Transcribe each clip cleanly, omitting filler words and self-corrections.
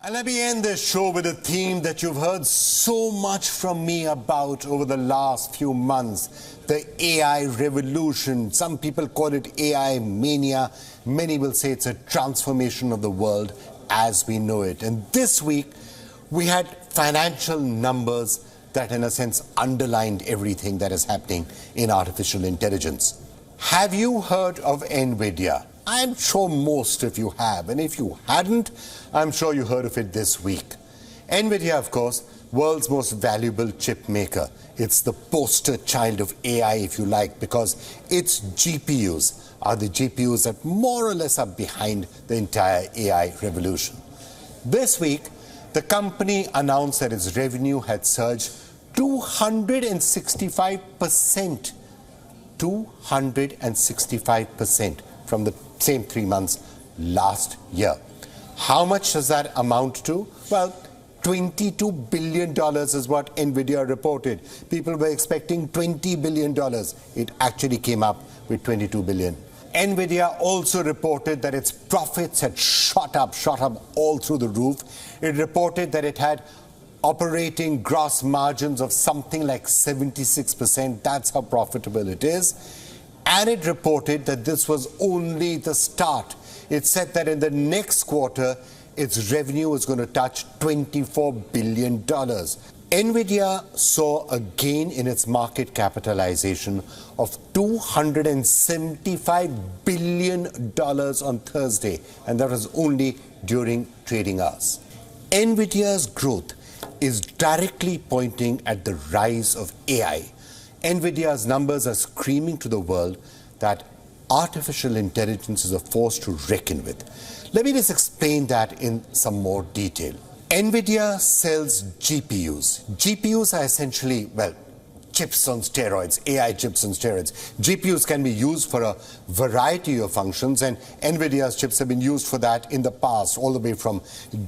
And let me end this show with a theme that you've heard so much from me about over the last few months, the AI revolution. Some people call it AI mania. Many will say it's a transformation of the world as we know it. And this week, we had financial numbers that in a sense underlined everything that is happening in artificial intelligence. Have you heard of Nvidia? I'm sure most of you have, and if you hadn't, I'm sure you heard of it this week. Nvidia, of course, world's most valuable chip maker. It's the poster child of AI, if you like, because its GPUs are the GPUs that more or less are behind the entire AI revolution. This week, the company announced that its revenue had surged 265%. 265% from the same 3 months last year. How much does that amount to? Well, $22 billion is what Nvidia reported. People were expecting $20 billion. It actually came up with $22 billion. Nvidia also reported that its profits had shot up all through the roof. It reported that it had operating gross margins of something like 76%. That's how profitable it is. And it reported that this was only the start. It said that in the next quarter, its revenue was going to touch $24 billion. Nvidia saw a gain in its market capitalization of $275 billion on Thursday, and that was only during trading hours. Nvidia's growth is directly pointing at the rise of AI. Nvidia's numbers are screaming to the world that artificial intelligence is a force to reckon with. Let me just explain that in some more detail. Nvidia sells GPUs. GPUs are essentially, well, chips on steroids, AI chips on steroids. GPUs can be used for a variety of functions, and Nvidia's chips have been used for that in the past, all the way from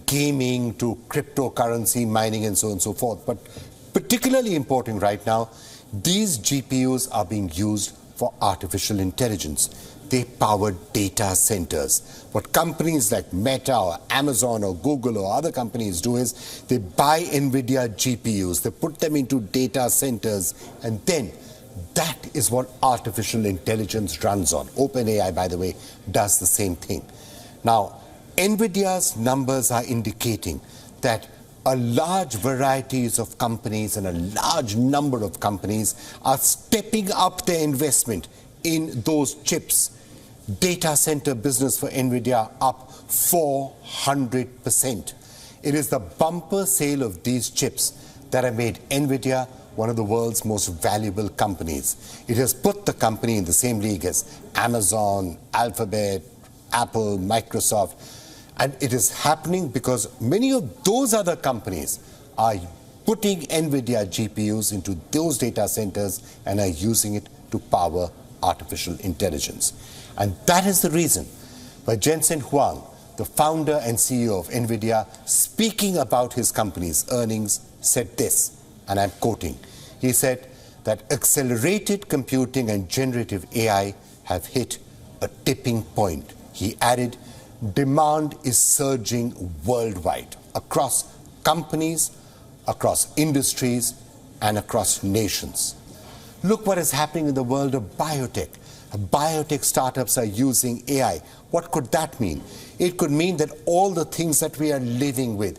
gaming to cryptocurrency mining and so on and so forth. But particularly important right now, these GPUs are being used for artificial intelligence. They power data centers. What companies like Meta or Amazon or Google or other companies do is they buy Nvidia GPUs, they put them into data centers, and then that is what artificial intelligence runs on. OpenAI, by the way, does the same thing. Now, Nvidia's numbers are indicating that a large varieties of companies and a large number of companies are stepping up their investment in those chips. Data center business for Nvidia up 400%. It is the bumper sale of these chips that have made Nvidia one of the world's most valuable companies. It has put the company in the same league as Amazon, Alphabet, Apple, Microsoft. And it is happening because many of those other companies are putting Nvidia GPUs into those data centers and are using it to power artificial intelligence. And that is the reason why Jensen Huang, the founder and CEO of Nvidia, speaking about his company's earnings, said this, and I'm quoting. He said that accelerated computing and generative AI have hit a tipping point. He added, demand is surging worldwide, across companies, across industries, and across nations. Look what is happening in the world of biotech. Biotech startups are using AI. What could that mean? It could mean that all the things that we are living with,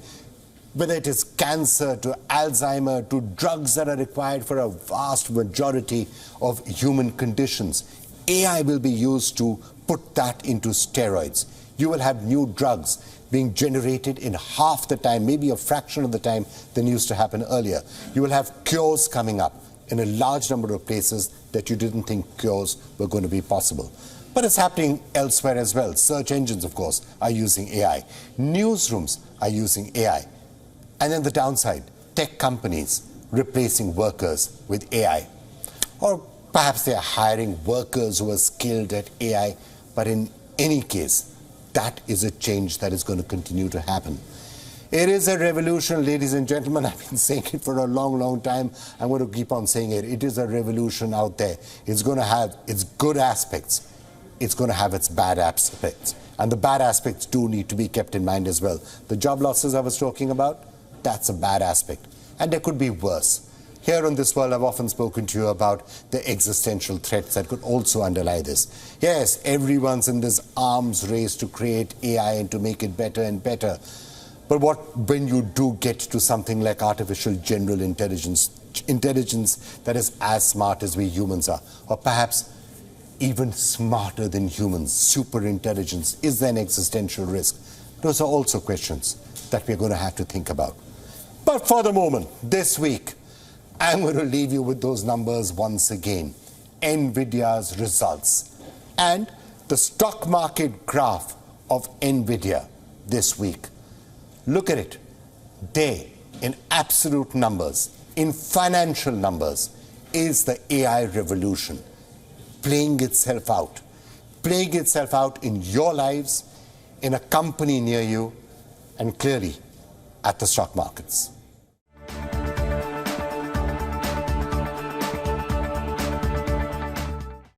whether it is cancer to Alzheimer to drugs that are required for a vast majority of human conditions, AI will be used to put that into steroids. You will have new drugs being generated in half the time, maybe a fraction of the time than used to happen earlier. You will have cures coming up in a large number of places that you didn't think cures were going to be possible. But it's happening elsewhere as well. Search engines, of course, are using AI. Newsrooms are using AI. And then the downside, tech companies replacing workers with AI. Or perhaps they're hiring workers who are skilled at AI. But in any case, that is a change that is going to continue to happen. It is a revolution, ladies and gentlemen. I've been saying it for a long, long time. I'm going to keep on saying it. It is a revolution out there. It's going to have its good aspects. It's going to have its bad aspects. And the bad aspects do need to be kept in mind as well. The job losses I was talking about, that's a bad aspect. And there could be worse. Here on This World, I've often spoken to you about the existential threats that could also underlie this. Yes, everyone's in this arms race to create AI and to make it better and better. But what when you do get to something like artificial general intelligence that is as smart as we humans are, or perhaps even smarter than humans, super intelligence, is there an existential risk? Those are also questions that we're going to have to think about. But for the moment, this week, I'm going to leave you with those numbers once again. Nvidia's results and the stock market graph of Nvidia this week. Look at it. They, in absolute numbers, in financial numbers, is the AI revolution playing itself out in your lives, in a company near you, and clearly at the stock markets.